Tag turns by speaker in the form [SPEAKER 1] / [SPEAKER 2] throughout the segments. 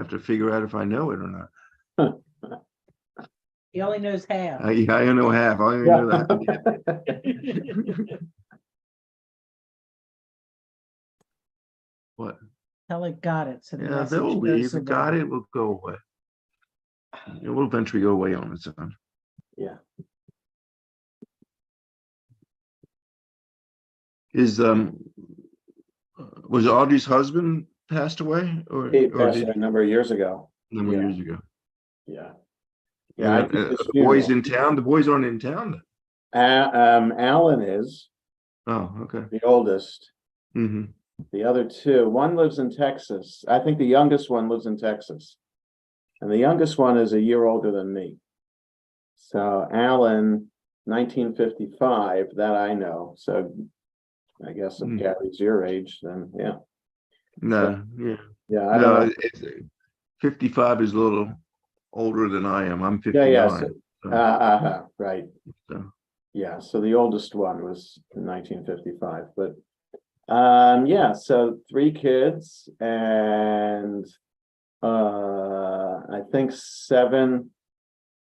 [SPEAKER 1] have to figure out if I know it or not.
[SPEAKER 2] He only knows half.
[SPEAKER 1] Yeah, I know half. I only know that. What?
[SPEAKER 2] Tell it got it. So the
[SPEAKER 1] Yeah,
[SPEAKER 2] message
[SPEAKER 1] they'll
[SPEAKER 2] goes
[SPEAKER 1] leave. It got
[SPEAKER 2] away.
[SPEAKER 1] it will go away. It will eventually go away on its own.
[SPEAKER 3] Yeah.
[SPEAKER 1] Is was Audrey's husband passed away, or
[SPEAKER 3] He
[SPEAKER 1] or
[SPEAKER 3] passed
[SPEAKER 1] did
[SPEAKER 3] away a number of years ago.
[SPEAKER 1] a number of
[SPEAKER 3] Yeah.
[SPEAKER 1] years ago?
[SPEAKER 3] Yeah.
[SPEAKER 1] Yeah,
[SPEAKER 3] I did his
[SPEAKER 1] the boys
[SPEAKER 3] funeral.
[SPEAKER 1] in town. The boys aren't in town.
[SPEAKER 3] Alan is
[SPEAKER 1] Oh, okay.
[SPEAKER 3] the oldest.
[SPEAKER 1] Hmm.
[SPEAKER 3] The other two, one lives in Texas. I think the youngest one lives in Texas. And the youngest one is a year older than me. So Alan, 1955, that I know. So I guess if Gary's your age, then yeah.
[SPEAKER 1] No, yeah,
[SPEAKER 3] Yeah, I
[SPEAKER 1] no.
[SPEAKER 3] don't know.
[SPEAKER 1] It's 55 is a little older than I am. I'm
[SPEAKER 3] Yeah,
[SPEAKER 1] 59.
[SPEAKER 3] yeah.
[SPEAKER 1] So,
[SPEAKER 3] Right.
[SPEAKER 1] so.
[SPEAKER 3] Yeah, so the oldest one was in 1955, but yeah, so 3 kids and I think 7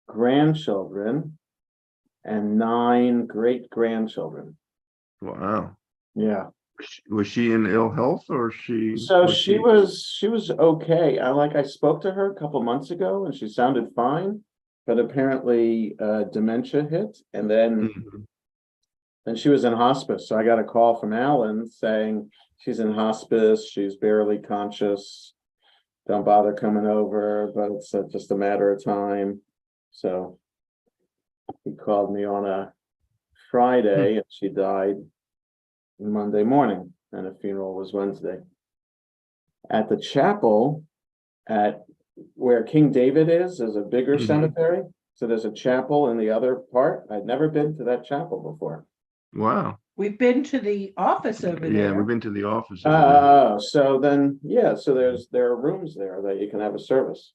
[SPEAKER 3] grandchildren and 9 great-grandchildren.
[SPEAKER 1] Wow.
[SPEAKER 3] Yeah.
[SPEAKER 1] Was she in ill health, or she?
[SPEAKER 3] So she was okay. I spoke to her a couple months ago and she sounded fine, but apparently dementia hit, and then
[SPEAKER 1] Mhm.
[SPEAKER 3] and she was in hospice. So I got a call from Alan saying she's in hospice, she's barely conscious. Don't bother coming over, but it's just a matter of time. So he called me on a Friday and she died Monday morning, and the funeral was Wednesday. At the chapel at where King David is, there's a bigger
[SPEAKER 1] Mhm.
[SPEAKER 3] cemetery. So there's a chapel in the other part. I'd never been to that chapel before.
[SPEAKER 1] Wow.
[SPEAKER 2] We've been to the office over
[SPEAKER 1] Yeah,
[SPEAKER 2] there.
[SPEAKER 1] we've been to the office. over there.
[SPEAKER 3] So then, yeah, so there are rooms there that you can have a service.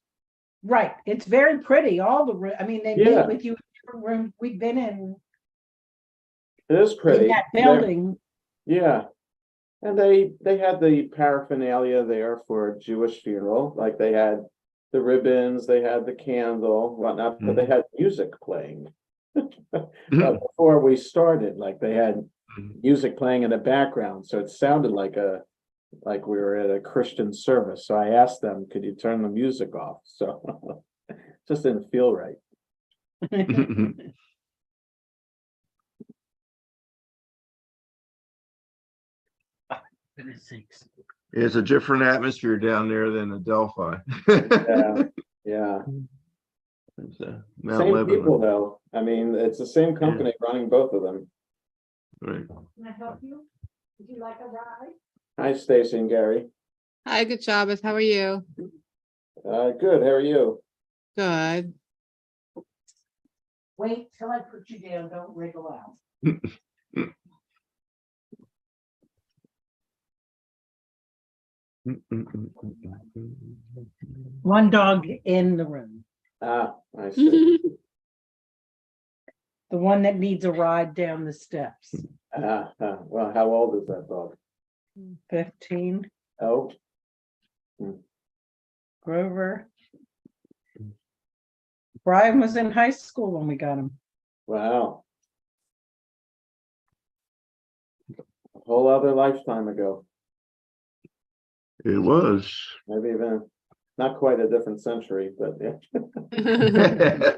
[SPEAKER 2] Right. It's very pretty. All the I mean, they
[SPEAKER 3] Yeah.
[SPEAKER 2] meet with you in different rooms. We've been in
[SPEAKER 3] It is pretty.
[SPEAKER 2] that building.
[SPEAKER 3] Yeah. And they had the paraphernalia there for a Jewish funeral, like they had the ribbons, they had the candle, whatnot, but they had music playing. Before we started, like they had music playing in the background, so it sounded like we were at a Christian service. So I asked them, could you turn the music off? So just didn't feel right.
[SPEAKER 1] It's a different atmosphere down there than Adelphi.
[SPEAKER 3] Yeah, yeah.
[SPEAKER 1] It's, Mount
[SPEAKER 3] Same
[SPEAKER 1] Lebanon.
[SPEAKER 3] people though. I mean, it's the same company running both of them.
[SPEAKER 1] Right.
[SPEAKER 2] Can I help you? Would you like a ride?
[SPEAKER 3] Hi, Stacy and Gary.
[SPEAKER 4] Hi, good Shabbos. How are you?
[SPEAKER 3] Good. How are you?
[SPEAKER 4] Good.
[SPEAKER 2] Wait till I put you down. Don't wriggle out. One dog in the room.
[SPEAKER 3] I see.
[SPEAKER 2] The one that needs a ride down the steps.
[SPEAKER 3] Well, how old is that dog?
[SPEAKER 2] 15.
[SPEAKER 3] Oh,
[SPEAKER 2] Grover. Brian was in high school when we got him.
[SPEAKER 3] wow. A whole other lifetime ago.
[SPEAKER 1] It was.
[SPEAKER 3] Maybe even not quite a different century, but yeah.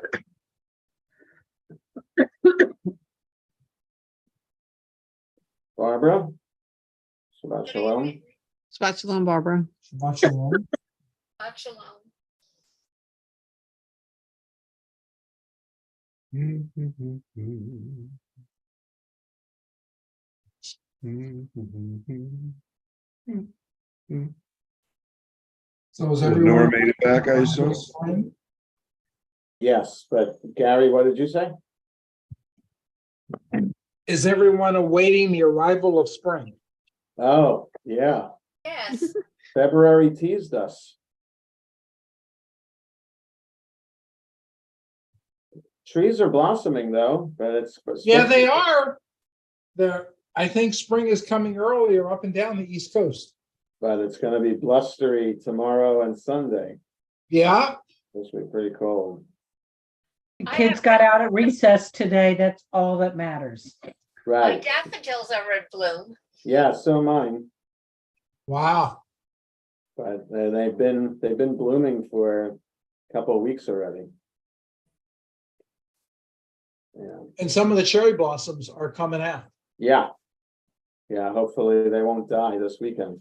[SPEAKER 3] Barbara? Shabbat shalom.
[SPEAKER 4] Shabbat shalom, Barbara.
[SPEAKER 5] Shabbat shalom. So is everyone?
[SPEAKER 1] Nora made it back, I assume.
[SPEAKER 3] Yes, but Gary, what did you say?
[SPEAKER 5] Is everyone awaiting the arrival of spring?
[SPEAKER 3] Oh, yeah.
[SPEAKER 6] Yes.
[SPEAKER 3] February teased us. Trees are blossoming though, but it's.
[SPEAKER 5] Yeah, they are. I think spring is coming earlier up and down the East Coast.
[SPEAKER 3] But it's gonna be blustery tomorrow and Sunday.
[SPEAKER 5] Yeah,
[SPEAKER 3] This week pretty cold.
[SPEAKER 2] The
[SPEAKER 6] I
[SPEAKER 2] kids
[SPEAKER 6] have-
[SPEAKER 2] got out at recess today. That's all that matters.
[SPEAKER 6] My
[SPEAKER 3] Right,
[SPEAKER 6] daffodils are in bloom.
[SPEAKER 3] yeah, so mine,
[SPEAKER 5] wow.
[SPEAKER 3] but they've been blooming for a couple of weeks already. Yeah,
[SPEAKER 5] And some of the cherry blossoms are coming out.
[SPEAKER 3] yeah. Yeah, hopefully they won't die this weekend.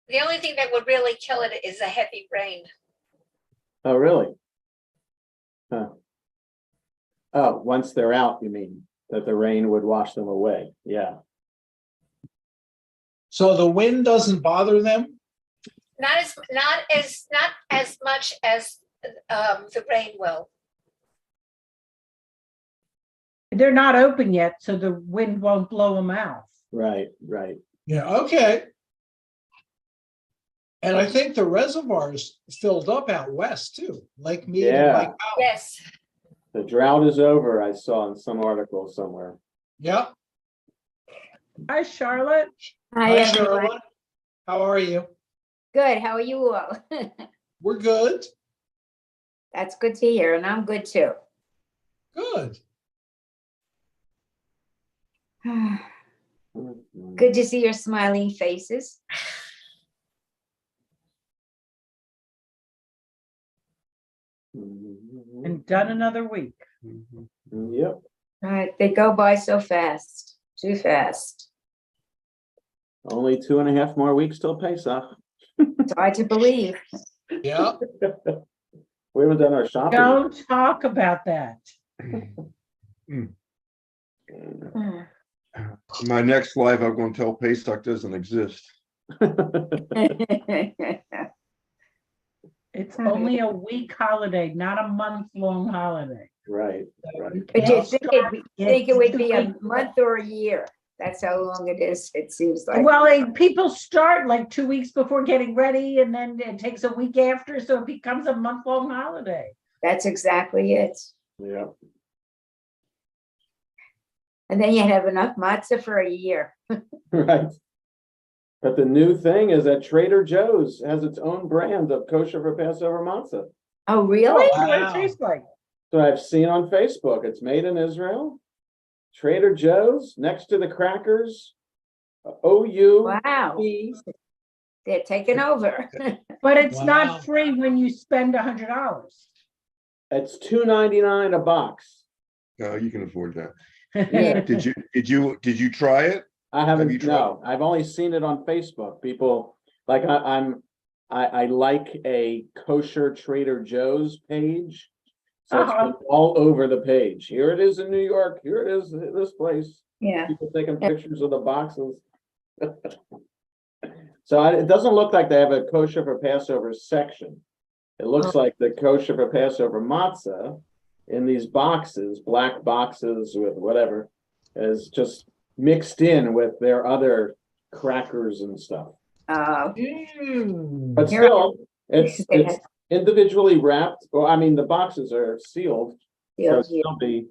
[SPEAKER 6] The only thing that would really kill it is a heavy rain.
[SPEAKER 3] Oh, really? Huh. Oh, once they're out, you mean, that the rain would wash them away, yeah.
[SPEAKER 5] So the wind doesn't bother them?
[SPEAKER 6] Not as much as the rain will.
[SPEAKER 2] They're not open yet, so the wind won't blow them out.
[SPEAKER 3] Right, right.
[SPEAKER 5] Yeah, okay. And I think the reservoirs filled up out west too, Lake Mead and
[SPEAKER 3] Yeah.
[SPEAKER 5] Lake Powell.
[SPEAKER 6] Yes.
[SPEAKER 3] The drought is over, I saw in some article somewhere.
[SPEAKER 5] Yeah.
[SPEAKER 2] Hi, Charlotte.
[SPEAKER 5] Hi,
[SPEAKER 7] Hi, everyone.
[SPEAKER 5] Charlotte. How are you?
[SPEAKER 7] Good. How are you all?
[SPEAKER 5] We're good.
[SPEAKER 7] That's good to hear, and I'm good too.
[SPEAKER 5] Good.
[SPEAKER 7] Good to see your smiling faces.
[SPEAKER 2] And done another week.
[SPEAKER 3] Yep,
[SPEAKER 7] All right, they go by so fast, too fast.
[SPEAKER 3] only 2.5 more weeks till Pesach.
[SPEAKER 7] It's hard to believe.
[SPEAKER 5] Yeah.
[SPEAKER 3] We haven't done our shopping.
[SPEAKER 2] Don't talk about that.
[SPEAKER 7] Hmm.
[SPEAKER 1] My next life, I'm gonna tell Pesach doesn't exist.
[SPEAKER 2] It's only a week holiday, not a month-long holiday.
[SPEAKER 3] Right, right.
[SPEAKER 7] But you
[SPEAKER 2] Can't
[SPEAKER 7] think it would be a
[SPEAKER 2] start-
[SPEAKER 7] month or a year? That's how long it is, it seems like.
[SPEAKER 2] Well, people start like 2 weeks before getting ready, and then it takes a week after, so it becomes a month-long holiday.
[SPEAKER 7] That's exactly it.
[SPEAKER 3] Yeah,
[SPEAKER 7] And then you have enough matzah for a year.
[SPEAKER 3] right. But the new thing is that Trader Joe's has its own brand of kosher for Passover matzah.
[SPEAKER 7] Oh,
[SPEAKER 2] Oh,
[SPEAKER 7] really?
[SPEAKER 2] what it
[SPEAKER 5] Wow.
[SPEAKER 2] tastes like.
[SPEAKER 3] So I've seen on Facebook, it's made in Israel. Trader Joe's next to the crackers. OU.
[SPEAKER 7] Wow. They're taking over.
[SPEAKER 2] But it's
[SPEAKER 5] Wow.
[SPEAKER 2] not free when you spend $100.
[SPEAKER 3] It's $2.99 a box.
[SPEAKER 1] No, you can afford that.
[SPEAKER 3] Yeah.
[SPEAKER 1] Did you try it?
[SPEAKER 3] I haven't,
[SPEAKER 1] you tried
[SPEAKER 3] no, I've only seen it on Facebook. People, like, I like a kosher Trader Joe's page. So it's
[SPEAKER 2] Uh-huh.
[SPEAKER 3] been all over the page. Here it is in New York. Here it is at this place.
[SPEAKER 7] Yeah.
[SPEAKER 3] People taking pictures of the boxes. So it doesn't look like they have a kosher for Passover section. It looks like the kosher for Passover matzah in these boxes, black boxes with whatever, is just mixed in with their other crackers and stuff.
[SPEAKER 5] Mm.
[SPEAKER 3] But
[SPEAKER 7] Here-
[SPEAKER 3] still, it's individually wrapped. Well, I mean, the boxes are sealed, so it's still be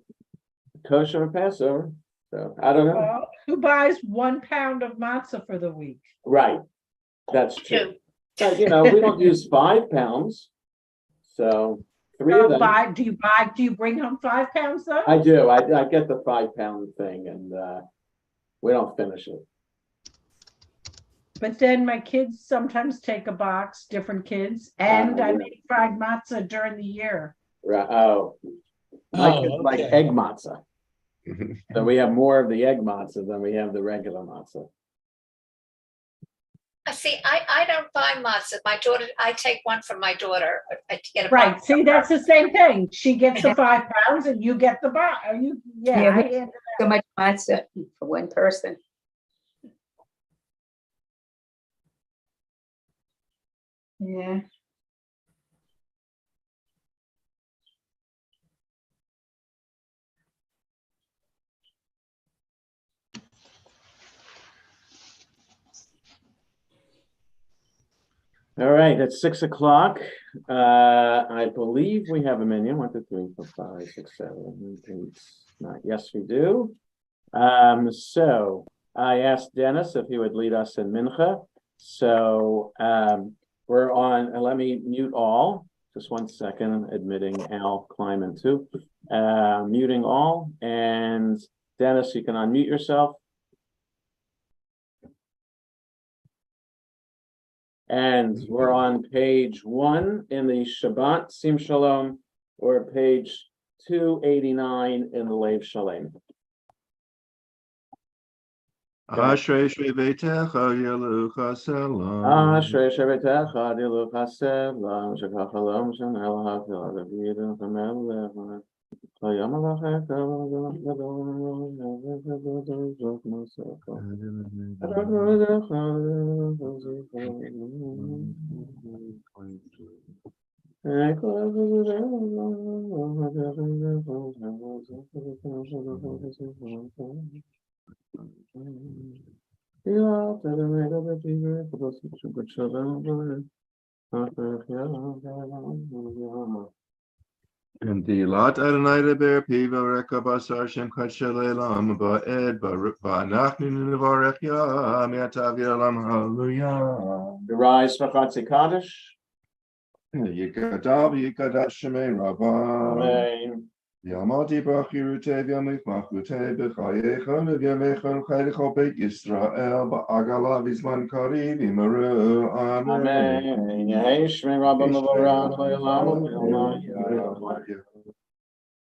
[SPEAKER 3] kosher for Passover. So I don't know.
[SPEAKER 2] Well, who buys 1 pound of matzah for the week?
[SPEAKER 3] Right, that's true.
[SPEAKER 6] Two.
[SPEAKER 3] But, you know, we don't use 5 pounds. So 3 of them.
[SPEAKER 2] Do you bring home 5 pounds though?
[SPEAKER 3] I do. I get the 5-pound thing and we don't finish it.
[SPEAKER 2] But then my kids sometimes take a box, different kids, and I
[SPEAKER 3] yeah.
[SPEAKER 2] make fried matzah during the year.
[SPEAKER 3] Right. Oh, my kids like
[SPEAKER 5] okay.
[SPEAKER 3] egg matzah. So we have more of the egg matzah than we have the regular matzah.
[SPEAKER 6] See, I don't buy matzah. My daughter, I take one from my daughter. I get a
[SPEAKER 2] Right,
[SPEAKER 6] box
[SPEAKER 2] see,
[SPEAKER 6] from
[SPEAKER 2] that's
[SPEAKER 6] her.
[SPEAKER 2] the same thing. She gets the 5 pounds and you get the box.
[SPEAKER 7] Yeah,
[SPEAKER 2] I
[SPEAKER 7] we-
[SPEAKER 2] hand
[SPEAKER 7] So much matzah for one person. Yeah.
[SPEAKER 3] All right, it's 6 o'clock. I believe we have a menu. 1, 2, 3, 4, 5, 6, 7, 8, 9. Yes, we do. So I asked Dennis if he would lead us in mincha. So We're on, and let me mute all, just 1 second, admitting Al Kleiman too. Muting all, and Dennis, you can unmute yourself. And we're on page 1 in the Shabbat Sim Shalom, or page 289 in the Lev Shalem.
[SPEAKER 1] Ashrei Shevetecha Yelucha Selam.
[SPEAKER 3] Ashrei shebetecha dilucha selam shekachalom shenel hafil avidim v'melech hayam alachek
[SPEAKER 1] And the lot Adonai leber piva reka basar shem kadsha le'elam ba'ed ba'anachnu nevarech ya mi'atav ye'elam hallelujah.
[SPEAKER 3] Rise for Chatzi Kaddish.
[SPEAKER 1] Yikadav yikadash shemei rabba.
[SPEAKER 3] Amen.
[SPEAKER 1] Yamati b'achirute v'yamich machute b'chayechon v'yamechon chaylecho beit Yisrael ba'agala v'zman kariv imaru. Amen.
[SPEAKER 3] Amen. Yehei shmei Rabba mevorach le'olam u'le'olam.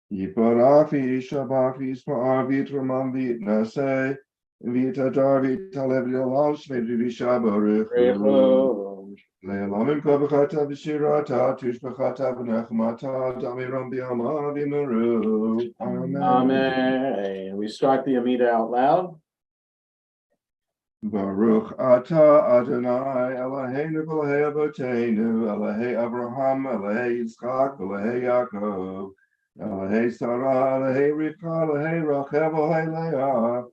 [SPEAKER 1] Yiparach v'yishabach v'yispa'ar v'yitramam v'yitnaseh v'yitadar v'yitalev l'olal shmei v'yisha baruch hu. Le'elamim kol b'chata v'shirata tushbachata v'nechmata damiram b'yama v'yimaru. Amen.
[SPEAKER 3] Amen. We start the Amida out loud.
[SPEAKER 1] Baruch atah Adonai Eloheinu v'Elahei Avoteinu Elohei Abraham Elohei Yitzchak Elohei Yaakov Elohei Sarah Elohei Rivka Elohei Rachel Elohei Leah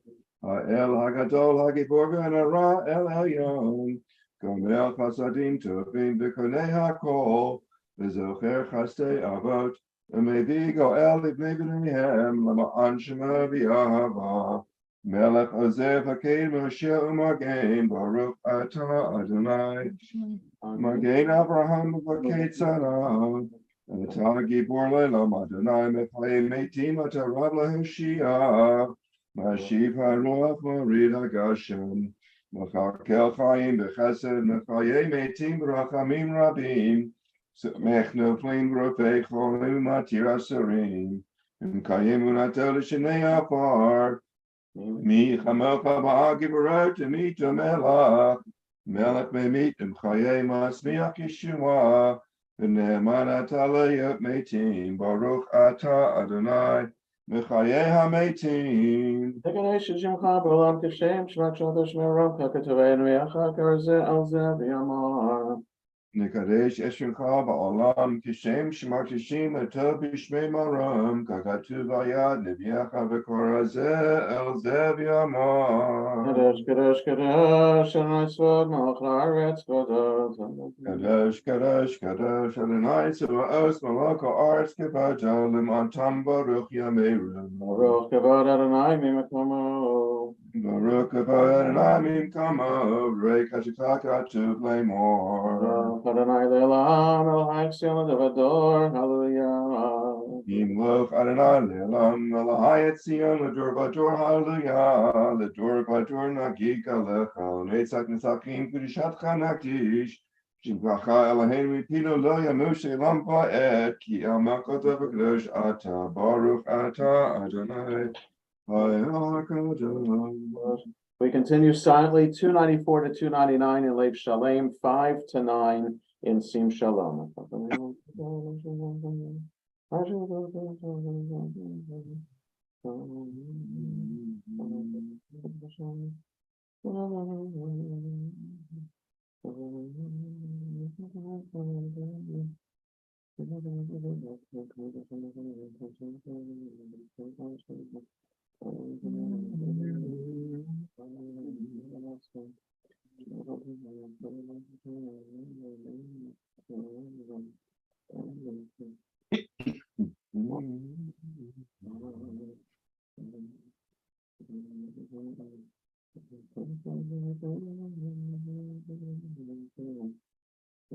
[SPEAKER 1] Ha'el HaGadol HaGibor v'Hanara El Elyon Gomel Chasadim Tovim v'Konei HaKol v'Zocher Chasdei Avot v'Mevi Goel Livnei B'neihem L'ma'an Shema v'Yahava Melech Ozev Hakein Moshe U'Magen Baruch Atah Adonai Magen Avraham V'Kei Tzara Atah Gibor Le'Lam Adonai Mepayim Meitim Atah Rav LaHoshia Mashiv HaRuach Morid HaGashem Mechakel Chaim B'Chesed Mechayei Meitim B'Rachamim Rabim Samech Noflim B'Rofei Cholim Matir Asarim M'Kayim Unatel L'Shenei Afar Mi chamelcha ba'agibarot emit melach melech memit emchayei masmiach Yeshua v'ne'eman ata le'yot metim Baruch ata Adonai mechayei hametim.
[SPEAKER 3] Teganesh Shimcha b'olam kashem shmat shalosh me'rocha k'toveinu yachad karzeh al zeh v'yamar.
[SPEAKER 1] Nekadesh Eshencha ba'olam kishem shemar tishim etov b'shmei maram kakatu v'ayad neviacha v'korazeh el zev yamar.
[SPEAKER 3] Kadosh kadosh kadosh Adonai tzvot melech haaretz kadosh.
[SPEAKER 1] Kadosh kadosh kadosh Adonai tzvaos melech haaretz kevado l'mantam baruch yameru.
[SPEAKER 3] Baruch kavod Adonai mimakomo.
[SPEAKER 1] Baruch kavod Adonai mimkamo rei kachikaka tu Layman.
[SPEAKER 3] Adonai le'elam el ha'etzion l'davador. Hallelujah.
[SPEAKER 1] Yimloch Adonai le'elam elahayet Zion l'dor vador hallelujah l'dor vador nagik alecha l'netzach netzachim kudishatcha nakdish shivracha Eloheinu mipino lo yamush elam va'et ki el malkotav v'kadosh ata baruch ata Adonai ha'akadosh.
[SPEAKER 3] We continue silently 294 to 299 in Lev Shalem, 5 to 9 in Sim Shalom. As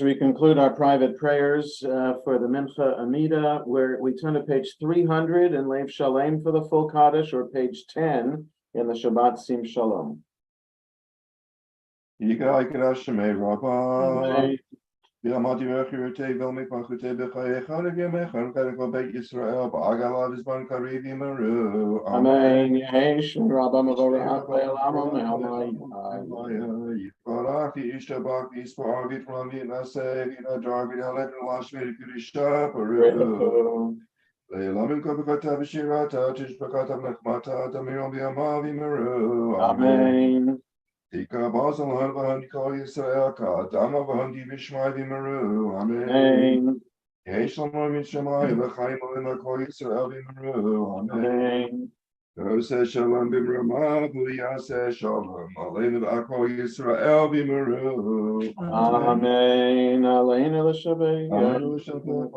[SPEAKER 3] we conclude our private prayers for the Mincha Amida, where we turn to page 300 in Leiv Shalem for the full Kaddish, or page 10 in the Shabbat Sim Shalom.
[SPEAKER 1] Yigai Kedashimei Rabbi.
[SPEAKER 3] Amen.
[SPEAKER 1] Bilamati Merchirute Vilmik Machute Bechayechon Yemechon Kadeko Beit Yisrael Ba'agalav Izban Karivi Meru.
[SPEAKER 3] Amen. Yehesh Rabba Mavorach Le'olam Me'almai.
[SPEAKER 1] Yifarach Yishtabach Yispar Vitram Vitnaseh Vitadar Vithalet Lashmir Kudisha Peru. Le'elamin Kobekata B'Shirata Tishbekata Mechmata Tamirom B'Yamavi Meru.
[SPEAKER 3] Amen.
[SPEAKER 1] Tika Basalan Vahandi Kol Yisrael Kadama Vahandi Vishmai Vimeru. Amen.
[SPEAKER 3] Amen.
[SPEAKER 1] Yeshlamar Mishmai V'chaim Olim Kol Yisrael Vimeru. Amen.
[SPEAKER 3] Amen.
[SPEAKER 1] Yoseh Shalom B'Ramav Yaseh Shalom Aleinu V'Kol Yisrael Vimeru.
[SPEAKER 3] Amen. Aleinu l'shabei.
[SPEAKER 1] Amen. L'shabei.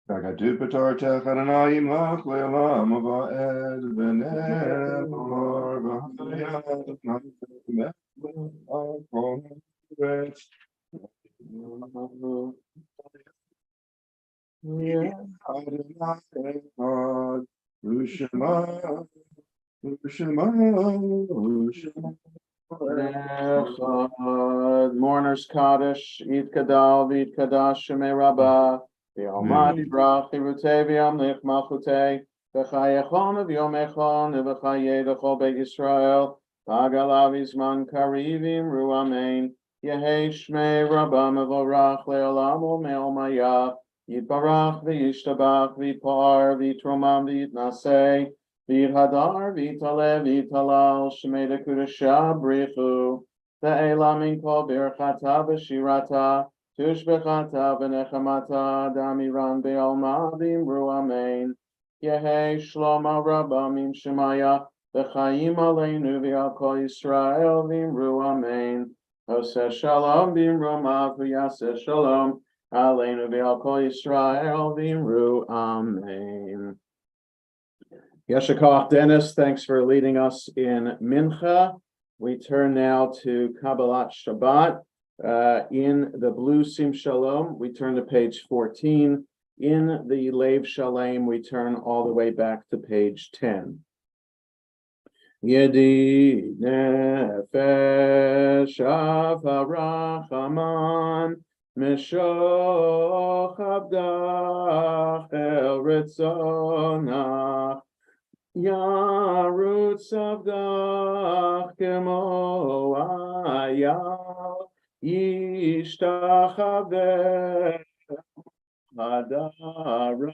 [SPEAKER 1] Kagadu Patar Techanayim Lach Le'elam Va'ed V'nem Or V'hayat V'nem Or V'et Adonai Echad U'Shema U'Shema U'Shema
[SPEAKER 3] Echad. Mourners Kaddish, Eid Kadal, Vid Kadash, Shemei Rabbah, the Almighty Brach, Irutei V'Yamlich Malchutei, V'chayechon V'Yomechon, V'chayei D'chol Beit Yisrael, V'agalav Izman Karivim, Ru Amen, Yehei Shmei Rabbah Mevorach, Le'olam U'Me'omaya, Yitbarach V'Yishtabach, V'Par, V'Tromam V'Yitnaseh, V'Hadar, V'Tale, V'Talal, Shmei Dekudesha, Brichu, Ve'elamin Kol Birchata V'Shirata, Tushbechata V'Nechamata, Damiran Be'alma, V'Imru Amen, Yehei Shloma Rabba Mim Shemaya, V'Chaim Aleinu V'Al Kol Yisrael, V'Imru Amen, Oseh Shalom, V'Imru Mav, V'Yaseh Shalom, Aleinu V'Al Kol Yisrael, V'Imru Amen. Yeshakach Dennis, thanks for leading us in Mincha. We turn now to Kabbalat Shabbat. In the blue Sim Shalom, we turn to page 14. In the Leiv Shalem, we turn all the way back to page 10. Yedi nefesh avarachaman mishoch avdach el ritzonach Yarutz avdach kemo ayal yishtachaveh hadara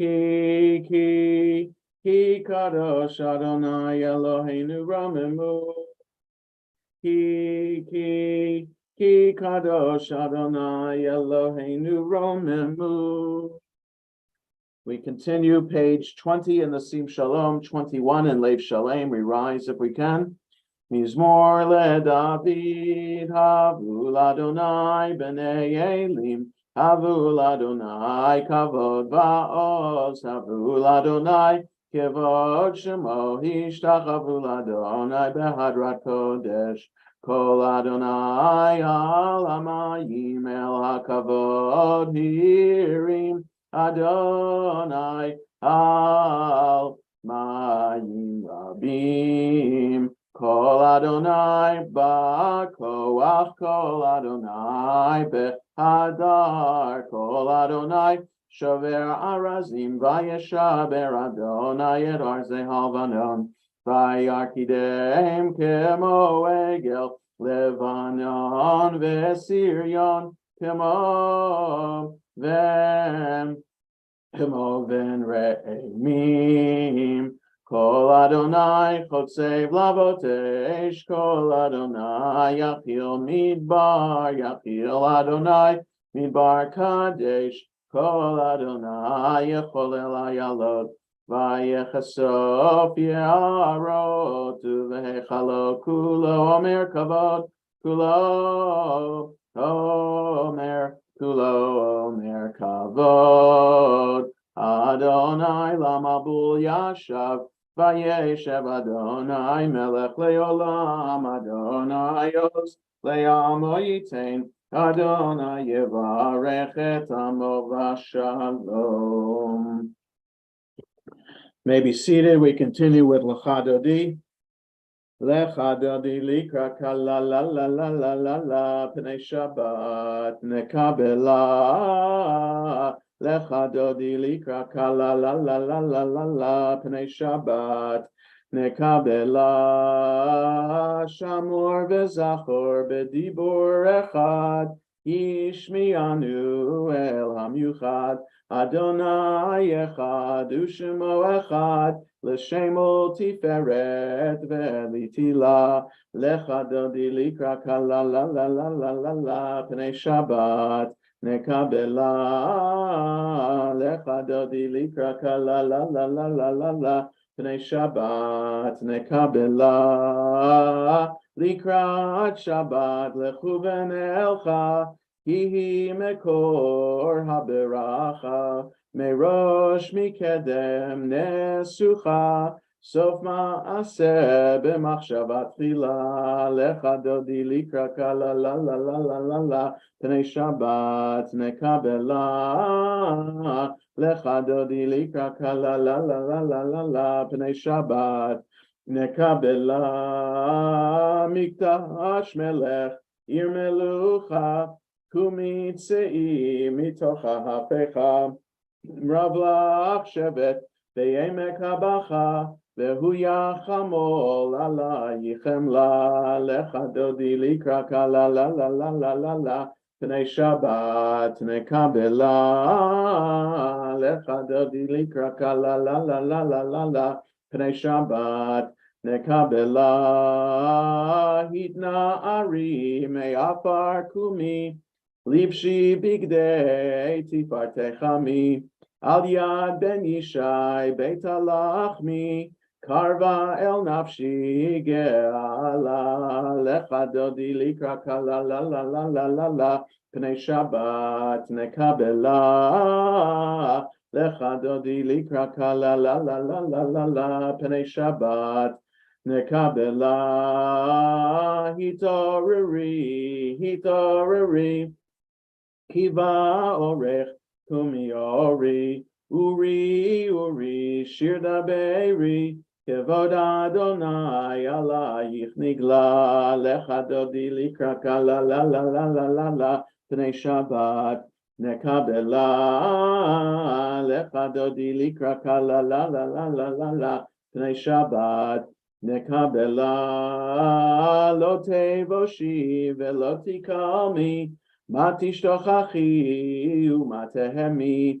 [SPEAKER 3] Ki kadosh Adonai Eloheinu Ramemu. Ki kadosh Adonai Eloheinu Ramemu. We continue page 20 in the Sim Shalom, 21 in Lev Shalem. We rise if we can. Mizmor leDavid, Havul Adonai b'nei Elim, Havul Adonai kavod va'oz, Havul Adonai kevod shemo, Hishtachavul Adonai behadrat kodesh, Kol Adonai al hamayim el hakavod hirim, Adonai al mayim rabim. Kol Adonai ba'koach, Kol Adonai behadar, Kol Adonai shover arazim, vayeshaber Adonai et arzei halvanon, vayarkidem kemo egel, Levanon veSirion, kemo ven re'emim. Kol Adonai chotzev lavotesh, Kol Adonai yachil midbar, Yachil Adonai midbar kadesh, Kol Adonai yecholel ayalot, vayechasof yarot, uvehechalo kulo omer kavod, kulo omer kavod. Adonai lamabul yashav, Vayeshev Adonai melech leolam, Adonai os le'amo yitain, Adonai yevarech et amo v'shalom. May be seated. We continue with Lecha Dodi. Lecha Dodi likra kala la la la la la la pnei Shabbat nekabela. Lecha Dodi likra kala la la la la la la pnei Shabbat nekabela. Shamor v'zachor b'dibur echad, Yishmianu el hamyuchad, Adonai echad u'shemo echad, L'shemo tiferet ve'litila. Lecha Dodi likra kala la la la la la la pnei Shabbat nekabela. Lecha Dodi likra kala la la la la la la pnei Shabbat nekabela. Likrat Shabbat lechu v'ne'elcha, Hihi mekor haberacha, Merosh mikedem nesucha, Sof ma'aseh b'machshavat tchila. Lecha Dodi likra kala la la la la la la pnei Shabbat nekabela. Lecha Dodi likra kala la la la la la la pnei Shabbat nekabela. Mikdash melech ir melucha, Kumitzei mitocha hafecha, Ravlach shevet ve'emek habacha, Vehu yachamol alayichem la. Lecha Dodi likra kala la la la la la la pnei Shabbat nekabela. Lecha Dodi likra kala la la la la la la pnei Shabbat nekabela. Hitna ari me'afar kumi, Livshi bigdei tifartechami, Al yad ben Yishai beit halachmi, Karva el nafshi ge'ala. Lecha Dodi likra kala la la la la la la pnei Shabbat nekabela. Lecha Dodi likra kala la la la la la la pnei Shabbat nekabela. Hitoreri Kiva orech kumi ori, uri shir daberi, Kevod Adonai alayich nigla. Lecha Dodi likra kala la la la la la la pnei Shabbat nekabela. Lecha Dodi likra kala la la la la la la pnei Shabbat nekabela. Lo tevoshi ve'lo tikalmi, Ma tishtochachi u'ma tehemi,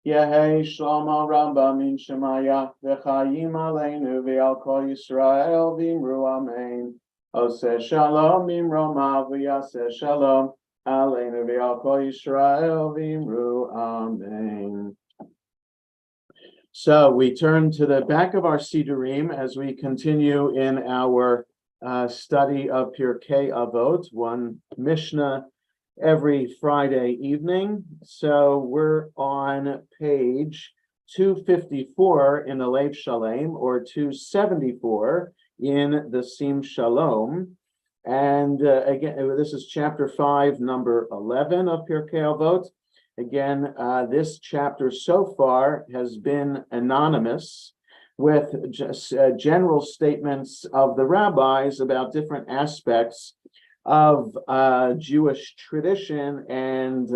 [SPEAKER 3] Yehei Shlomo Rabba Min Shemaya V'chayim Aleinu V'al Kol Yisrael V'imru Amen. Oseh Shalom Mimroma V'yaseh Shalom Aleinu V'al Kol Yisrael V'imru Amen. So we turn to the back of our Sidurim as we continue in our study of Pirkei Avot, one Mishnah every Friday evening. So we're on page 254 in the Lev Shalem, or 274 in the Sim Shalom. And again, this is chapter 5, number 11 of Pirkei Avot. Again, this chapter so far has been anonymous, with just general statements of the rabbis about different aspects of Jewish tradition and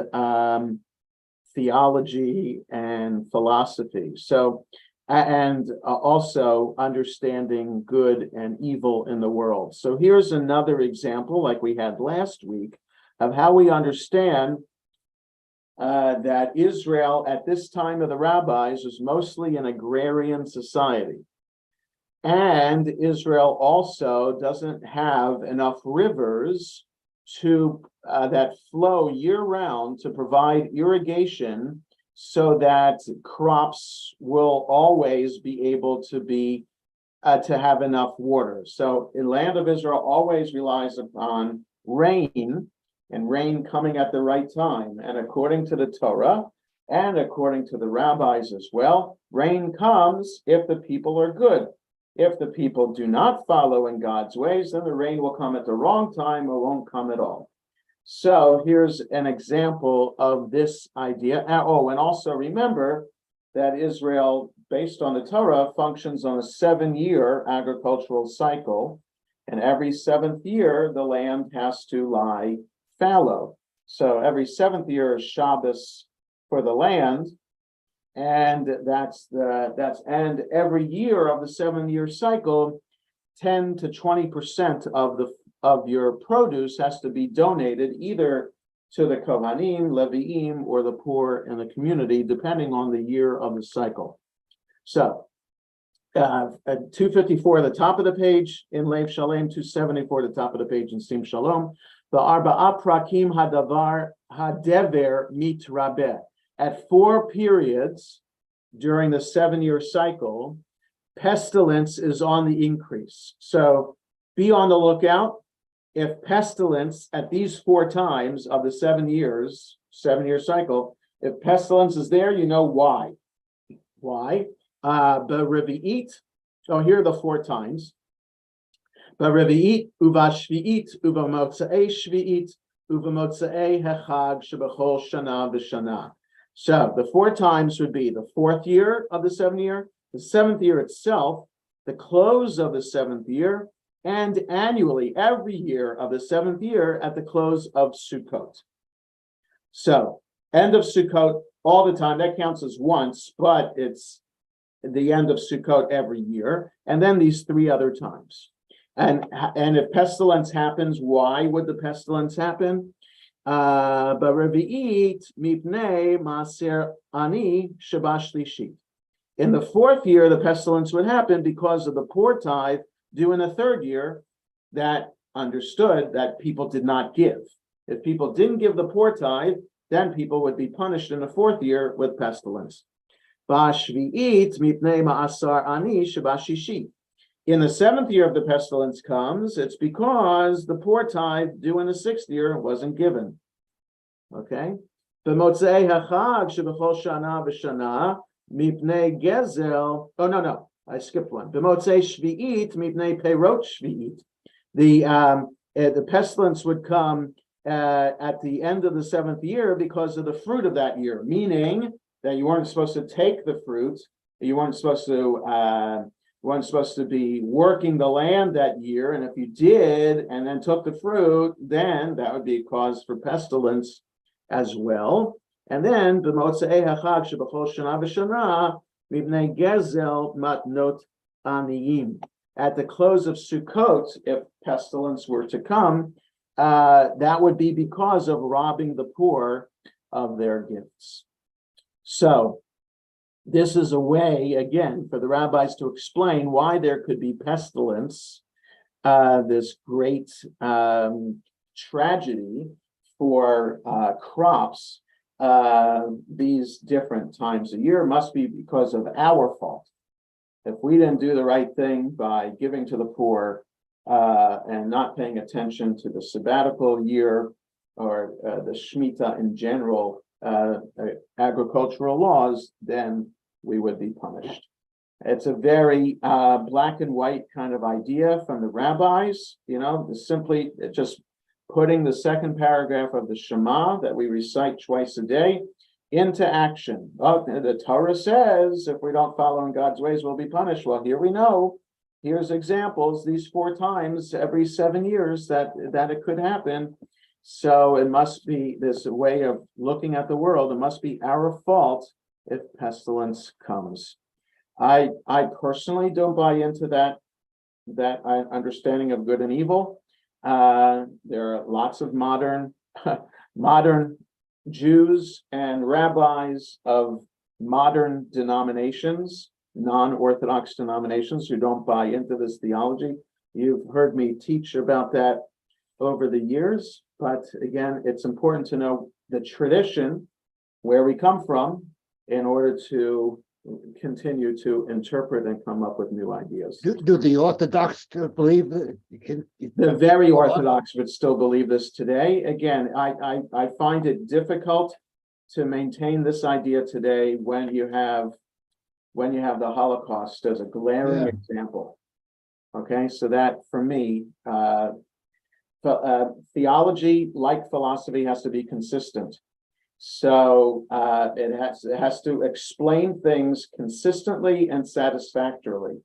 [SPEAKER 3] theology and philosophy. So, and also understanding good and evil in the world. So here's another example, like we had last week, of how we understand that Israel at this time of the rabbis was mostly an agrarian society. And Israel also doesn't have enough rivers to that flow year-round to provide irrigation so that crops will always be able to be to have enough water. So the land of Israel always relies upon rain, and rain coming at the right time. And according to the Torah, and according to the rabbis as well, rain comes if the people are good. If the people do not follow in God's ways, then the rain will come at the wrong time or won't come at all. So here's an example of this idea. Oh, and also remember that Israel, based on the Torah, functions on a 7-year agricultural cycle. And every 7th year, the land has to lie fallow. So every 7th year is Shabbos for the land. And and every year of the 7-year cycle, 10 to 20% of your produce has to be donated either to the Kohanim, Leviim, or the poor in the community, depending on the year of the cycle. So at 254 at the top of the page in Lev Shalem, 274 at the top of the page in Sim Shalom, the Arba'a Prakim Hadavar Hadever Mitrabeh. At 4 periods during the 7-year cycle, pestilence is on the increase. So be on the lookout. If pestilence at these 4 times of the 7-year cycle, if pestilence is there, you know why. Why? B'revi'it, so here are the 4 times. B'revi'it, uva shvi'it, uva motza'ei shvi'it, uva motza'ei hechag shebechol shana v'shana. So the 4 times would be the 4th year of the 7th year, the 7th year itself, the close of the 7th year, and annually every year of the 7th year at the close of Sukkot. So end of Sukkot all the time, that counts as once, but it's the end of Sukkot every year, and then these 3 other times. And if pestilence happens, why would the pestilence happen? B'revi'it mipnei maser ani shabash lishit. In the 4th year, the pestilence would happen because of the poor tithe due in the 3rd year that understood that people did not give. If people didn't give the poor tithe, then people would be punished in the 4th year with pestilence. B'shvi'it mipnei ma'asar ani shabashishit. In the 7th year of the pestilence comes, it's because the poor tithe due in the 6th year wasn't given. Okay? B'motzei hachag shebechol shana v'shana mipnei gezel. Oh, no, I skipped one. B'motzei shvi'it mipnei peirot shvi'it. The pestilence would come at the end of the 7th year because of the fruit of that year, meaning that you weren't supposed to take the fruit, you weren't supposed to be working the land that year, and if you did and then took the fruit, then that would be a cause for pestilence as well. And then b'motzei hachag shebechol shana v'shana mibnei gezel matnot aniyim. At the close of Sukkot, if pestilence were to come, that would be because of robbing the poor of their gifts. So this is a way, again, for the rabbis to explain why there could be pestilence, this great tragedy for crops these different times a year must be because of our fault. If we didn't do the right thing by giving to the poor and not paying attention to the sabbatical year or the Shemitah in general, agricultural laws, then we would be punished. It's a very black and white kind of idea from the rabbis, simply just putting the second paragraph of the Shema that we recite twice a day into action. The Torah says if we don't follow in God's ways, we'll be punished. Well, here we know. Here's examples, these 4 times every 7 years that it could happen. So it must be this way of looking at the world. It must be our fault if pestilence comes. I personally don't buy into that understanding of good and evil. There are lots of modern Jews and rabbis of modern denominations, non-Orthodox denominations, who don't buy into this theology. You've heard me teach about that over the years, but again, it's important to know the tradition, where we come from, in order to continue to interpret and come up with new ideas.
[SPEAKER 8] Do the Orthodox still believe that you can?
[SPEAKER 3] The very Orthodox would still believe this today. Again, I find it difficult to maintain this idea today when you have the Holocaust as a glaring example. Okay, so that for me, theology, like philosophy, has to be consistent. So it has to explain things consistently and satisfactorily.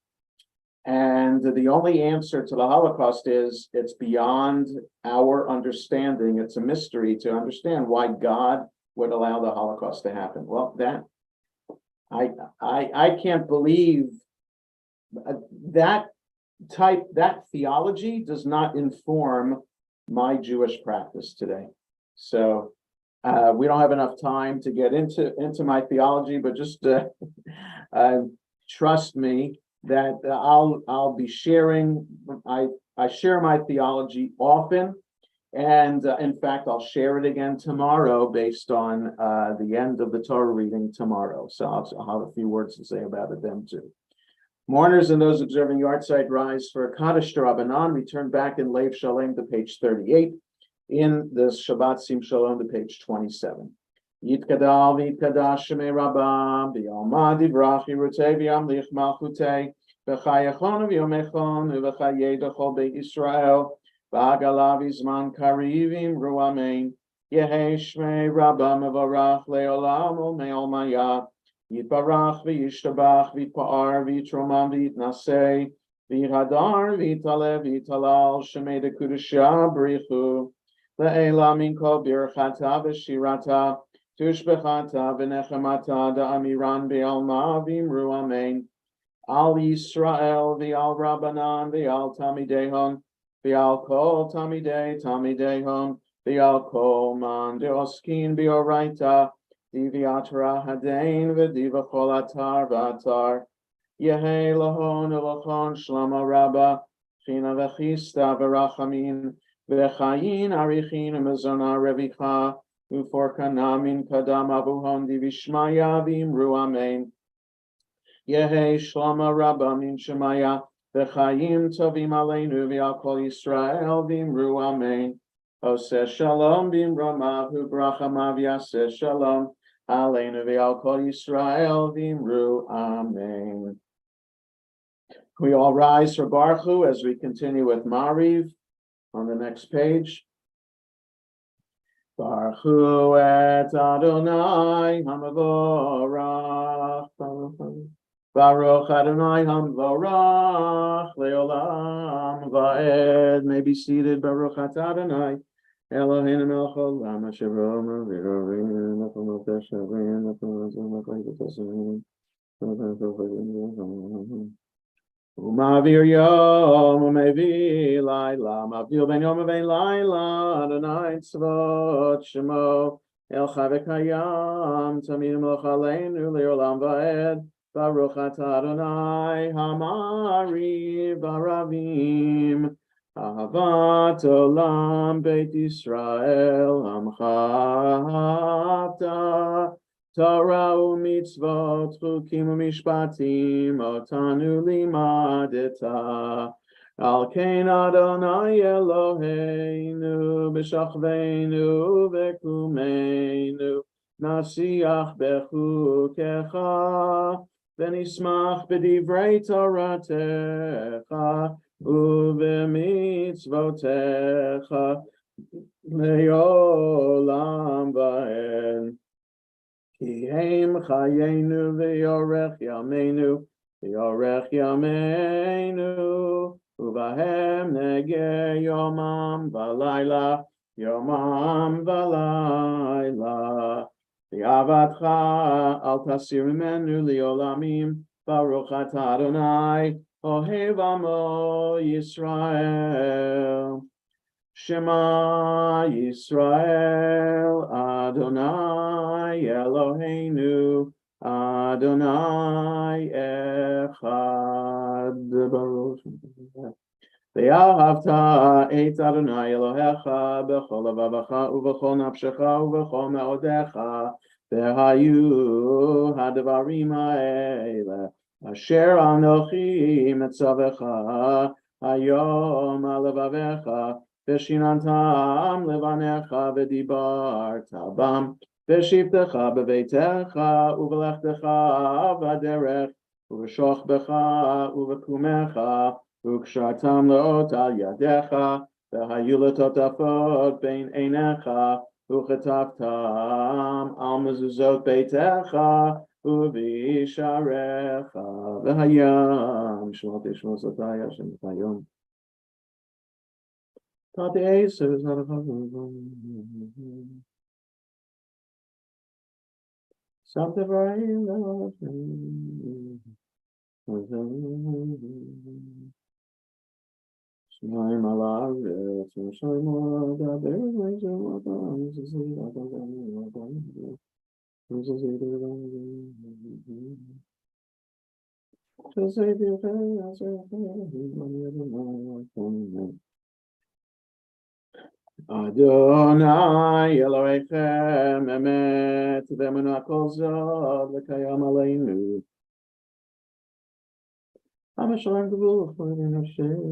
[SPEAKER 3] And the only answer to the Holocaust is it's beyond our understanding. It's a mystery to understand why God would allow the Holocaust to happen. Well, that I can't believe that theology does not inform my Jewish practice today. So we don't have enough time to get into my theology, but just trust me that I'll be sharing. I share my theology often, and in fact, I'll share it again tomorrow based on the end of the Torah reading tomorrow. So I'll have a few words to say about it then too. Mourners and those observing Yardside rise for a Kaddish Rabbanan. We turn back in Lev Shalem to page 38. In the Shabbat Sim Shalom to page 27. Yitkadal v'yitkadash shemei Rabbi v'yalma divrach yirutei v'yamlich malchutei v'chayachon v'yomechon v'chayei d'chol beit Yisrael v'agala v'zman karivim ru amen Yehei shmei Rabbi mevarach le'olam u'me'ol maya Yitbarach v'yishtabach v'yitpa'ar v'yitromam v'yitnasei v'yihadar v'yitaleh v'yitalal shemei dekudusha b'richu Le'ela min kol birchata v'shirata tushbechata v'nechemata da'amiran be'alma v'imru amen Al Yisrael v'al Rabbanan v'al Tamidehon v'al kol Tamidehon v'al kol man de'oskin b'oraita diviatra hadein v'divachol atar v'atar Yehei lahon ulachon shlama rabba china v'chista v'rachamin V'chayin arichin mezona revicha uforkana min kadam avuhon divishmaya v'imru amen Yehei shlama rabba min shemaya v'chayim tovim aleinu v'al kol Yisrael v'imru amen Oseh shalom b'imramav u'brachamav yaseh shalom aleinu v'al kol Yisrael v'imru amen. We all rise for Baruch Hu as we continue with Mariv. On the next page, Baruch Hu et Adonai Hamavorach, Baruch Adonai Hamavorach Leolam Vaed. May be seated. Baruch et Adonai Eloheinu melech haolam asher b'omer v'rorim v'nachal v'teshavim v'nachal Umavir yom umevi laila, mavdil ben yom uvein laila, Adonai tzvot shemo, El Chavekayam, Tamid Melech Aleinu, Leolam Vaed, Baruch Atah Adonai, Hamari, Baravim, Ahavat Olam, Beit Yisrael, Amcha, Torah u'mitzvot, chukim u'mishpatim, otanu limadeta. Al kein Adonai Eloheinu, b'shachveinu v'kumeinu, nasiach bechukecha, v'nismach b'divrei Toratecha, u'v'mitzvotecha, le'olam va'ed. Ki heim chayenu v'yorech yameinu, uvahem nege yomam v'layla, v'avatcha al tasir mimenu li'olamim, Baruch atah Adonai, ohev amo Yisrael. Shema Yisrael, Adonai Eloheinu, Adonai Echad. Ve'ahavta et Adonai Elohecha b'chol levavecha u'v'chol nafshecha u'v'chol me'odecha, v'hayu hadvarim ha'ele asher anochi metzavecha hayom alevavecha. Veshinantam levanecha v'dibarta bam, v'shivtecha b'veitecha u'v'lechtecha v'aderech u'v'shochbecha u'v'kumecha u'kshartam le'ot al yadecha v'hayu letotafot bein einecha u'chetavtam al mezuzot beitecha u'v'isharecha v'hayam shmot yishmosotay Hashem v'hayom. Tati Eisa is not a something very Shmoim alav, shmoim alav, Adonai Elohechem emet v'emuna kol zod l'kayam aleinu. Hamashalem gvul v'chorin Hashem.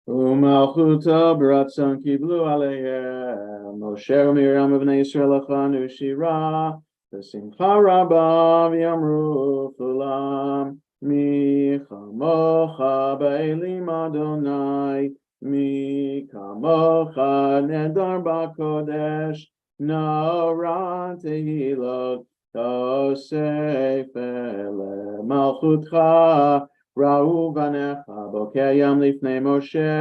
[SPEAKER 3] U'malchuta b'ratzon kiblu aleihem. Moshe u'Miriam v'bnei Yisrael achanu shira. V'simcha rabba v'yamru kulam. Mi chamocha ba'elim Adonai. Mi kamocha nedar b'kodesh. Na'oran tehilot. Tosef ele malchutcha. Ra'u vanecha bokeyam lifnei Moshe.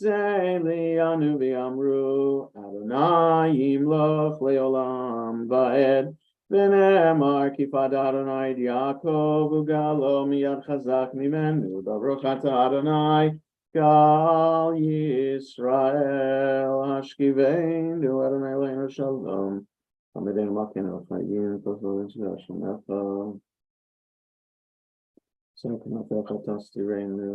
[SPEAKER 3] Zeli anu v'yamru. Adonai yimloch leolam va'ed. V'ne'emar kifad Adonai et Yaakov ugalo miyad chazak mimenu. Baruch atah Adonai gal Yisrael hashkiveinu Adonai leinu shalom. Amedenu makenu chayim kosol Hashem echa. Sekenatecha tastirenu.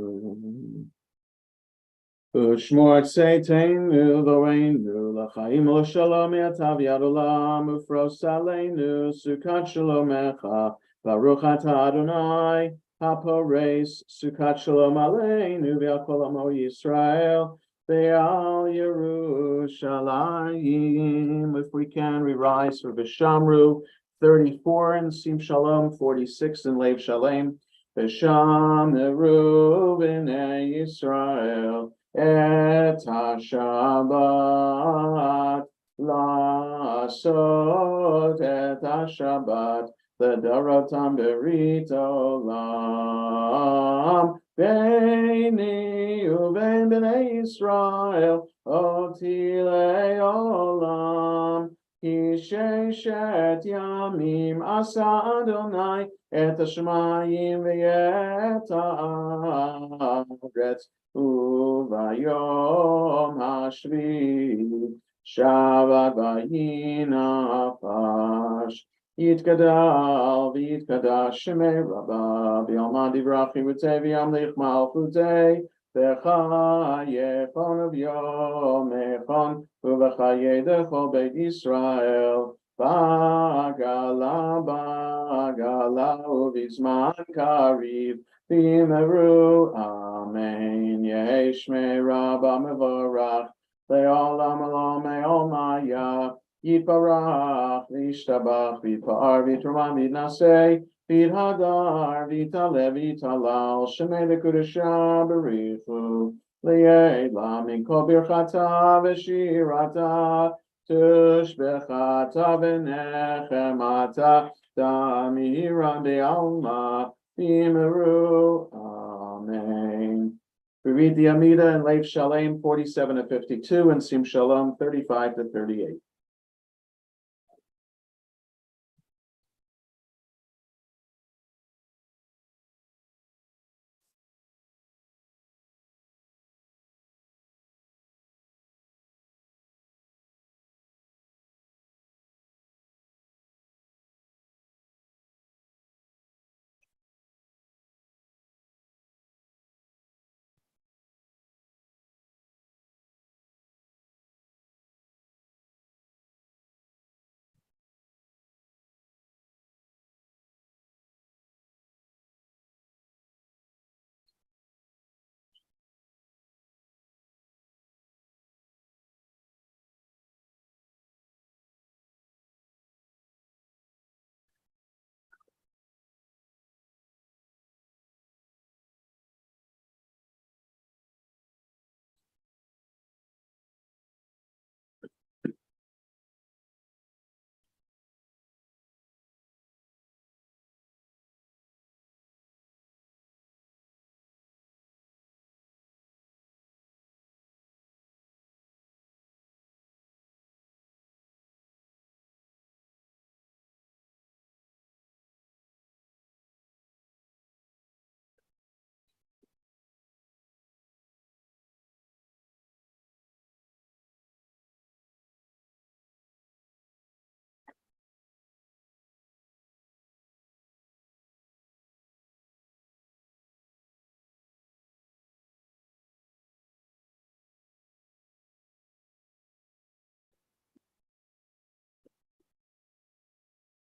[SPEAKER 3] Ushmor tseitenu loreinu l'chaim l'shalom yatav yad olam ufros aleinu sukat shalomecha baruch atah Adonai hapores sukat shalom aleinu v'al kol amo Yisrael v'al Yerushalayim. If we can, we rise for Vishamru 34 in Sim Shalom, 46 in Lev Shalem. Vishamru b'nei Yisrael Et HaShabbat Lasot Et HaShabbat L'Dorotam Berit Olam Beini Uvein B'nei Yisrael Oti Le'olam Kishei Sheshet Yamim Asa Adonai Et Hashemayim V'et Haaretz Uvayom Hashvi Shabbat Vayinafash Yitgadal V'yitkadash Shemei Rabba B'yom Divrach V'tei V'yam Lich Malchutei V'chayechon V'yomechon Uv'chaye Dechol Beit Yisrael Bagala Uvizman Kariv V'yimeru Amen Yeshmei Rabba Mevorach Le'olam Olam Me'omaya Yiparach V'ishtabach V'par V'trumam V'naseh V'hadar V'taleh V'talal Shemei L'Kudusha B'richu Le'elam Min Kol Birchata V'shirata Tushbechata V'nechemata Damiran Be'alma V'yimeru Amen. We read the Amida in Leif Shalem 47 to 52 and Sim Shalom 35 to 38.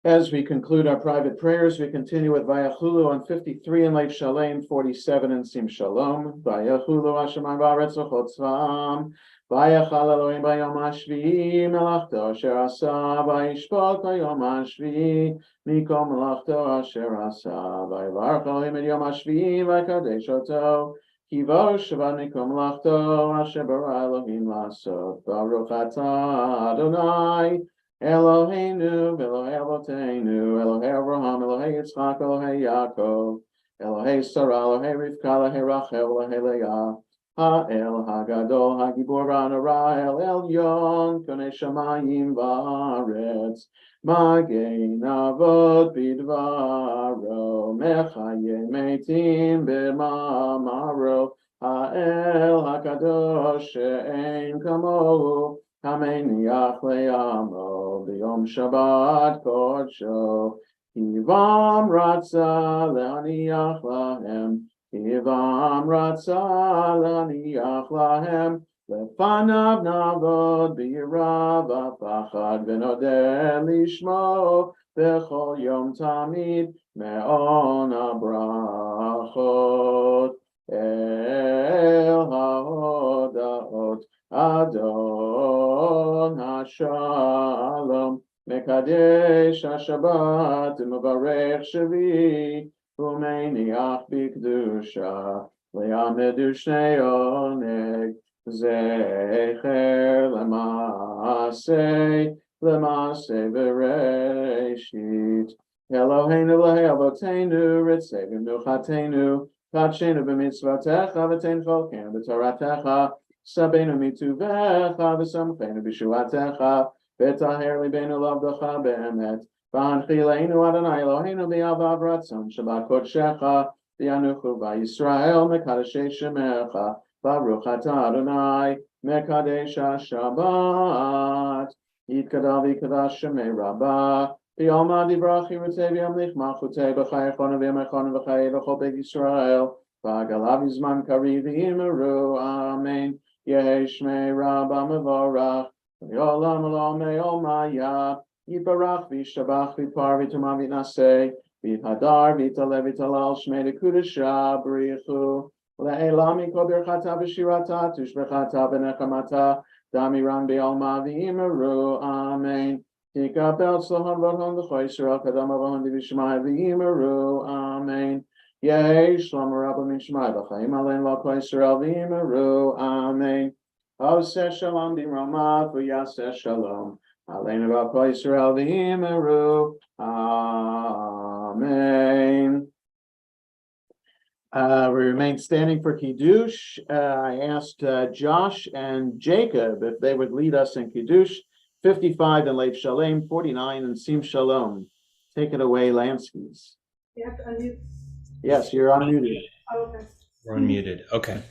[SPEAKER 3] As we conclude our private prayers, we continue with Vayachulu on 53 in Leif Shalem, 47 in Sim Shalom. Vayachulu Hashemayim V'aretz V'chotzvam. Vayachal Elohim B'yom HaShvi'i Melachto Asher Asa Vayishpot B'yom HaShvi'i Mikol Melachto Asher Asa Vayivarach Elohim Et Yom HaShvi'i Vayikadesh Oto Kivo Shabbat Mikol Melachto Asher Bara Elohim Lasot Baruch Atah Adonai Eloheinu, Elohei Avotenu, Elohei Avraham, Elohei Yitzchak, Elohei Yaakov, Elohei Sarah, Elohei Rivka, Elohei Rachel, Elohei Leah, Ha'el Hagadol, Hagibor V'Hanara, El Elyon, Konei Shamayim V'Haaretz, Magen Avot Bidvaro, Mechaye Meitim B'Mamaro, Ha'el Hakadosh She'en Kamohu, Hameniach le'amo b'yom Shabbat kodsho Kivam ratza le'aniach lahem Kivam ratza le'aniach lahem Lefanav navod b'yira v'pachad v'nodeh lishmo b'chol yom tamid me'on habrachot El ha'odaot Adon HaShalom Mekadesh HaShabbat Mevarech Shavi Umeniach B'Kedusha Le'amedu Shnei Oneg Zecher L'Maseh V'Reshit Eloheinu Elohei Avotenu Ritzei V'Nuchatenu Kachenu B'Mitzvotecha V'Tein Cholkenu B'Toratecha Sabenu mituvecha v'samchenu b'shuatecha v'taher libeinu l'avdecha be'emet, v'hanchileinu Adonai Eloheinu b'yavav ratzon, shabbat kodshecha, v'yanuchu v'Yisrael mekadeshei shemecha, baruch atah Adonai mekadesh Shabbat, yitkadav v'yikadash shemei Rabbi, v'yalma divrach yirutei v'yamlich malchutei b'chayechonu v'yamechonu v'chayei v'chol beit Yisrael, v'agalav yizman kariv v'yimeru, amen. Yehi shmei Rabbi mevorach, v'yolam olam me'omaya, yibarach v'yishtabach v'yipar v'ytumah v'yinaseh, v'yithadar v'yitalev v'yitalal shmei dekudesha b'richu, v'le'elam yikol birchata v'shirata tushbechata v'nechamata, damiran b'yalma v'yimeru, amen. Tikabel tzlahon v'hon l'chol Yisrael kadam v'hon d'vishmai v'yimeru, amen. Yehi shlomo rabba min shmai v'chaim alein l'kol Yisrael v'yimeru, amen. Oseh shalom b'ramav v'yaseh shalom aleinu v'kol Yisrael v'yimeru, amen. We remain standing for Kiddush. I asked Josh and Jacob if they would lead us in Kiddush. 55 in Lev Shalem, 49 in Sim Shalom. Take it away, Lansky's.
[SPEAKER 9] You have to unmute.
[SPEAKER 3] Yes, you're unmuted.
[SPEAKER 9] Oh, okay.
[SPEAKER 10] We're unmuted. Okay.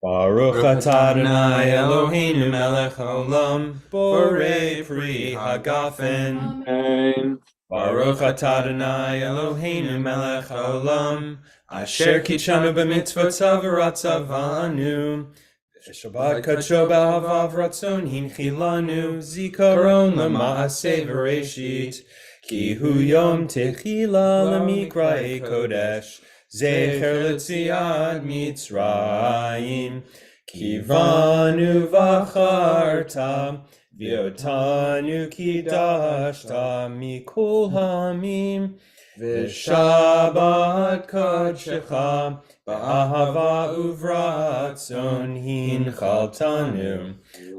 [SPEAKER 10] Baruch atah Adonai Eloheinu melech haolam, borei pri hagafen.
[SPEAKER 3] Amen.
[SPEAKER 10] Baruch atah Adonai Eloheinu melech haolam, asher kitshanu b'mitzvotav v'ratzavanu, v'shabbat kadsho b'ahavav ratzon hinchilanu, zikaron l'maaseh v'reshit, ki hu yom techila l'mikra'ei kodesh, zecher l'tziad Mitzrayim, kivanu v'acharta, v'otanu kidashta mikol hamim, v'shabbat kodshecha, ba'ahava uvratzon hinchaltanu,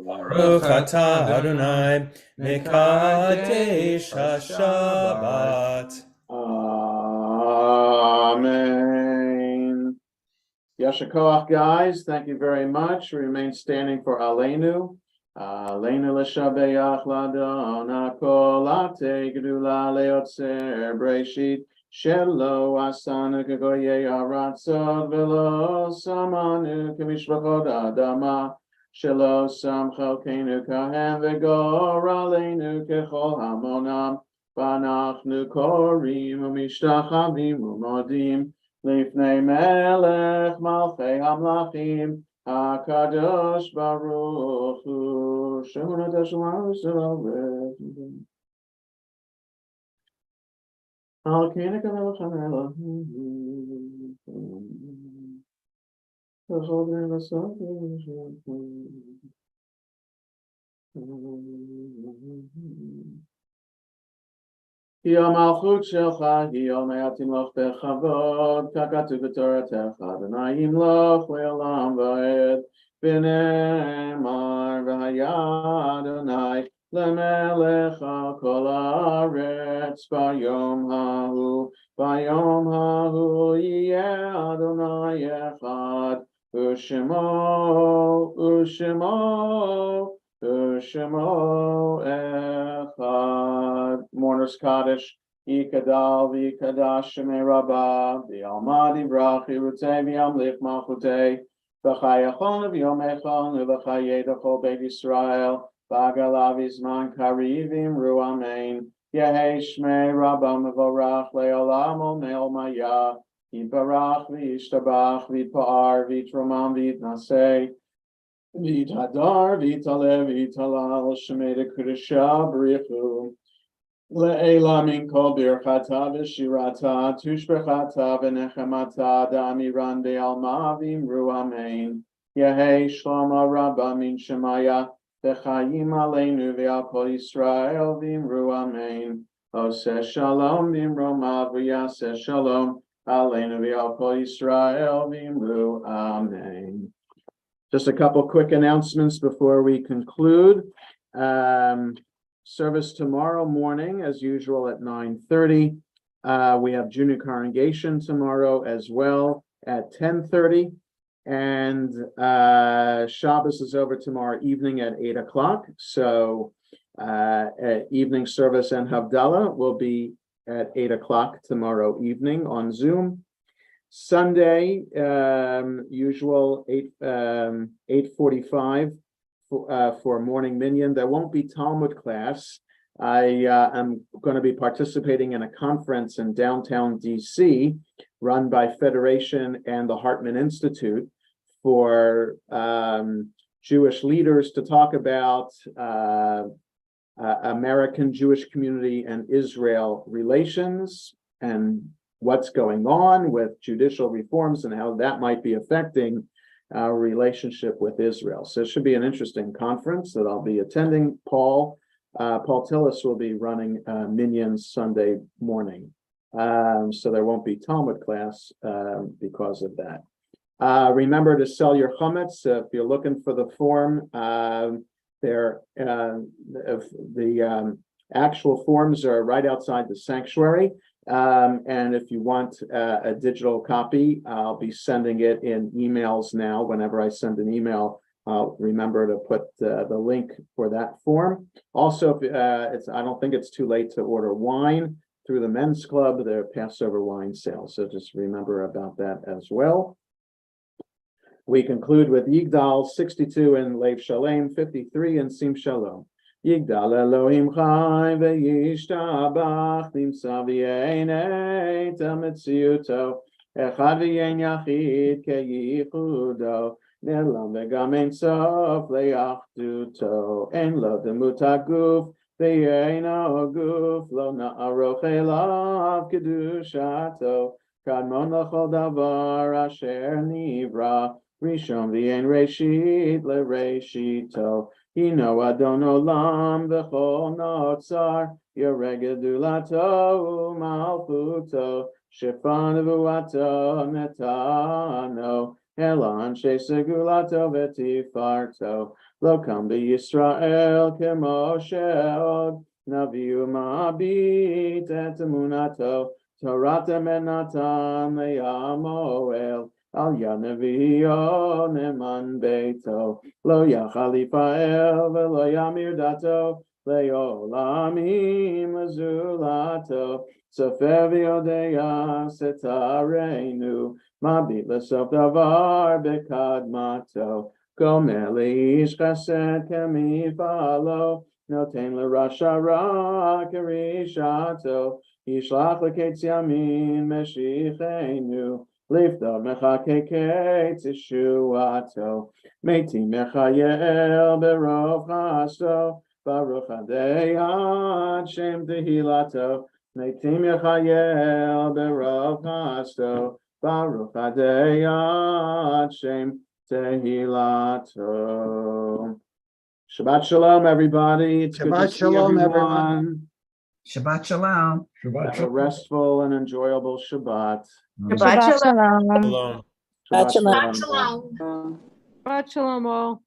[SPEAKER 10] baruch atah Adonai mekadesh hashabbat.
[SPEAKER 3] Amen. Yasher koach, guys. Thank you very much. We remain standing for Aleinu. Aleinu l'shabeach ladon hakol ate gedula leotzer breshit shelo asanu kegoyei aratzot velo samanu kemishpachot adama shelo sam chalkeinu kahem v'gor aleinu kechol hamonam. Vanachnu korim u'mishtachavim u'modim lifnei melech malchei hamlachim hakadosh baruch hu shemonat hashemar v'selavet al kenek amelech Elohim v'chol bnei v'sot כי המלכות שלך היא עולמי תמלוך בכבוד, ככתוב בתורתך, אדוני ימלוך לעולם ועד, ונאמר והיה אדוני למלך על כל הארץ ביום ההוא יהיה אדוני אחד, ושמו echad. Mourner's Kaddish, Yikadal v'Yikadash Shemei Rabbi, v'Almadi Brachi Rutei v'Yamlich Malchutei, v'Chayachon v'Yomechon v'Chayei D'chol Beit Yisrael, v'Agalav Yizman Karivim Ru Amen. Yehei Shmei Rabbi Mevorach Le'olam Olmei Maya, Yibarach v'Yishtabach v'Yipar v'Yitromam v'Yitnaseh, v'Yithadar v'Yitalev v'Yitalal Shemei Dekudesha b'Richu, Le'ela min kol birchata v'shirata tushbechata v'nechemata damiran be'alma v'imru amen. Yehei shlomo rabba min shemaya v'chayim aleinu v'al kol Yisrael v'imru amen. Oseh shalom v'imroma v'yaseh shalom aleinu v'al kol Yisrael v'imru amen. Just a couple quick announcements before we conclude. Service tomorrow morning, as usual, at 9:30. We have junior congregation tomorrow as well at 10:30. And Shabbos is over tomorrow evening at 8 o'clock. So Evening service and Havdalah will be at 8 o'clock tomorrow evening on Zoom. Sunday, usual 8:45 for morning minyan. There won't be Talmud class. I am going to be participating in a conference in downtown DC run by Federation and the Hartman Institute for Jewish leaders to talk about American Jewish community and Israel relations and what's going on with judicial reforms and how that might be affecting our relationship with Israel. So it should be an interesting conference that I'll be attending. Paul Tillis will be running Minyan Sunday morning. So there won't be Talmud class because of that. Remember to sell your chametz if you're looking for the form. The actual forms are right outside the sanctuary. And if you want a digital copy, I'll be sending it in emails now. Whenever I send an email, I'll remember to put the link for that form. Also, if I don't think it's too late to order wine through the men's club, their Passover wine sale. So just remember about that as well. We conclude with Yigdal 62 in Lev Shalem, 53 in Sim Shalom. Yigdal Elohim Chai ve'yishtabach nimsa v'yein tametziuto echad v'yein yachid ke'yichudo ne'lam v'gam ein sof le'achduto en lo demut haguf v'yein haguf lo na'aroch elav kedushato kadmon l'chol davar asher nivra Rishon v'yein reshit le'reshito Hino Adon Olam v'chol notzar Yeregedulato Malchuto Shefan Vuato Netano Elan Shesegulato Vetifarto Lokam Yisrael Kemosheod Naviu Ma'abit Et Emunato Torata Menatan Le'amoel Al Yanavio Neman Beito Lo Yachalifael Velo Yamir Dato Leolamim Zulato Sofevio Deya Setarenu Mabit Lesof Davar Bekadmato Gomeli Ish Chesed Kemifalo Noten LeRasha Ra Kerishato Yishlach Leketz Yamin Meshichenu Lifta mechakeke tishuato, meti mechayel berov chasto, baruch adei ad shem tehilato, meti mechayel berov chasto, baruch adei ad shem tehilato. Shabbat shalom, everybody. It's good to
[SPEAKER 8] Shabbat
[SPEAKER 3] see
[SPEAKER 8] shalom,
[SPEAKER 3] everyone.
[SPEAKER 9] Shabbat shalom.
[SPEAKER 3] Have a restful and enjoyable Shabbat.
[SPEAKER 7] Shabbat shalom.
[SPEAKER 10] Shalom.
[SPEAKER 3] Shabbat
[SPEAKER 6] Shabbat
[SPEAKER 3] shalom.
[SPEAKER 6] shalom.
[SPEAKER 4] Shabbat shalom all.